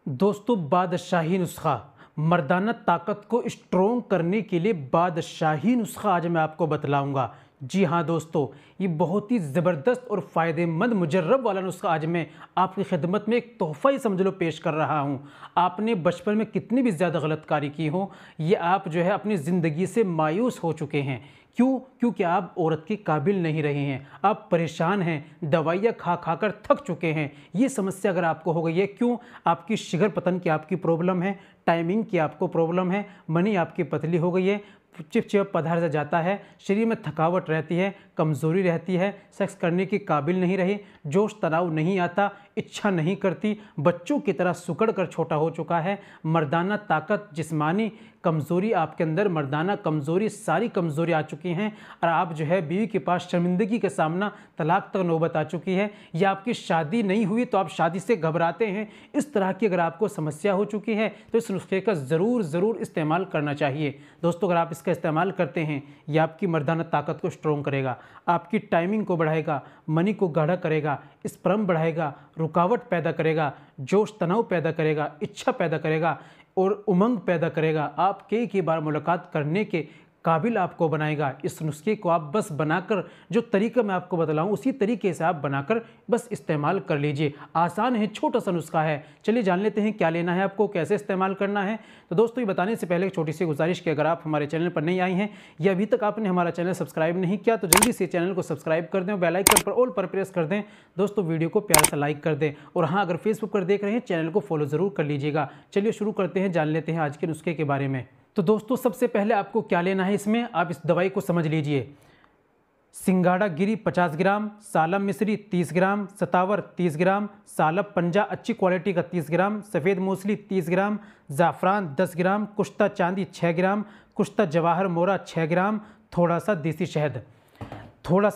दोस्तों, बादशाही नुस्खा मर्दाना ताकत को स्ट्रोंग करने के लिए बादशाही नुस्खा आज मैं आपको बतलाऊंगा। जी हाँ दोस्तों, ये बहुत ही ज़बरदस्त और फ़ायदेमंद मुजर्रब वाला नुस्खा आज मैं आपकी खिदमत में एक तोहफ़ा ही समझ लो पेश कर रहा हूँ। आपने बचपन में कितनी भी ज़्यादा गलतकारी की हो, ये आप जो है अपनी ज़िंदगी से मायूस हो चुके हैं। क्यों? क्योंकि आप औरत के काबिल नहीं रहे हैं, आप परेशान हैं, दवाइयाँ खा खा कर थक चुके हैं। ये समस्या अगर आपको हो गई है, क्यों? आपकी शिगर पतन की आपकी प्रॉब्लम है, टाइमिंग की आपको प्रॉब्लम है, मनी आपकी पतली हो गई है, चिपचिप पदार्थ से जाता है, शरीर में थकावट रहती है, कमज़ोरी रहती है, सेक्स करने के काबिल नहीं रही, जोश तनाव नहीं आता, इच्छा नहीं करती, बच्चों की तरह सुकड़ कर छोटा हो चुका है, मर्दाना ताकत, जिस्मानी कमज़ोरी आपके अंदर, मर्दाना कमज़ोरी, सारी कमज़ोरी आ चुकी हैं और आप जो है बीवी के पास शर्मिंदगी का सामना, तलाक तक नौबत आ चुकी है, या आपकी शादी नहीं हुई तो आप शादी से घबराते हैं। इस तरह की अगर आपको समस्या हो चुकी है तो इस नुस्खे का ज़रूर इस्तेमाल करना चाहिए। दोस्तों, अगर आप इसका इस्तेमाल करते हैं, ये आपकी मर्दाना ताकत को स्ट्रॉन्ग करेगा, आपकी टाइमिंग को बढ़ाएगा, मनी को गाढ़ा करेगा, स्पर्म बढ़ाएगा, रुकावट पैदा करेगा, जोश तनाव पैदा करेगा, इच्छा पैदा करेगा और उमंग पैदा करेगा। आप कई बार मुलाकात करने के काबिल आपको बनाएगा। इस नुस्खे को आप बस बनाकर, जो तरीका मैं आपको बतलाऊं उसी तरीके से आप बनाकर बस इस्तेमाल कर लीजिए। आसान है, छोटा सा नुस्खा है। चलिए जान लेते हैं क्या लेना है आपको, कैसे इस्तेमाल करना है। तो दोस्तों, ये बताने से पहले एक छोटी सी गुजारिश कि अगर आप हमारे चैनल पर नहीं आई हैं या अभी तक आपने हमारा चैनल सब्सक्राइब नहीं किया तो जल्दी से चैनल को सब्सक्राइब कर दें, बेल आइकन पर ऑल पर प्रेस कर दें। दोस्तों, वीडियो को प्यार से लाइक कर दें और हाँ, अगर फेसबुक पर देख रहे हैं चैनल को फॉलो ज़रूर कर लीजिएगा। चलिए शुरू करते हैं, जान लेते हैं आज के नुस्खे के बारे में। तो दोस्तों, सबसे पहले आपको क्या लेना है, इसमें आप इस दवाई को समझ लीजिए। सिंगाड़ा गिरी 50 ग्राम, सालम मिश्री 30 ग्राम, सतावर 30 ग्राम, सालब पंजा अच्छी क्वालिटी का 30 ग्राम, सफ़ेद मूसली 30 ग्राम, ज़ाफ़रान 10 ग्राम, कुश्ता चांदी 6 ग्राम, कुश्ता जवाहर मोरा 6 ग्राम, थोड़ा सा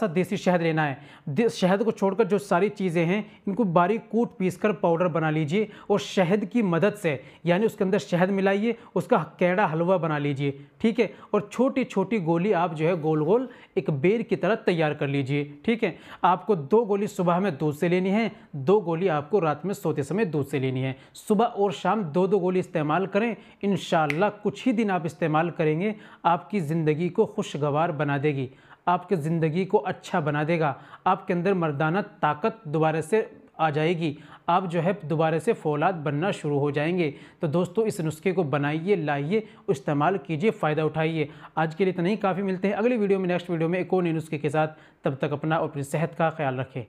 देसी शहद लेना है। शहद को छोड़कर जो सारी चीज़ें हैं इनको बारीक कूट पीसकर पाउडर बना लीजिए और शहद की मदद से, यानी उसके अंदर शहद मिलाइए, उसका कैड़ा हलवा बना लीजिए, ठीक है। और छोटी छोटी गोली आप जो है गोल गोल एक बेर की तरह तैयार कर लीजिए, ठीक है। आपको 2 गोली सुबह में दूध से लेनी है, 2 गोली आपको रात में सोते समय दूध से लेनी है। सुबह और शाम 2-2 गोली इस्तेमाल करें। इंशाअल्लाह कुछ ही दिन आप इस्तेमाल करेंगे, आपकी ज़िंदगी को खुशगवार बना देगी, आपकी ज़िंदगी को अच्छा बना देगा, आपके अंदर मर्दाना ताकत दोबारा से आ जाएगी, आप जो है दोबारा से फौलाद बनना शुरू हो जाएंगे। तो दोस्तों, इस नुस्खे को बनाइए, लाइए, इस्तेमाल कीजिए, फ़ायदा उठाइए। आज के लिए इतना ही काफ़ी। मिलते हैं अगली वीडियो में, नेक्स्ट वीडियो में एक और नए नुस्खे के साथ। तब तक अपना और अपनी सेहत का ख्याल रखें।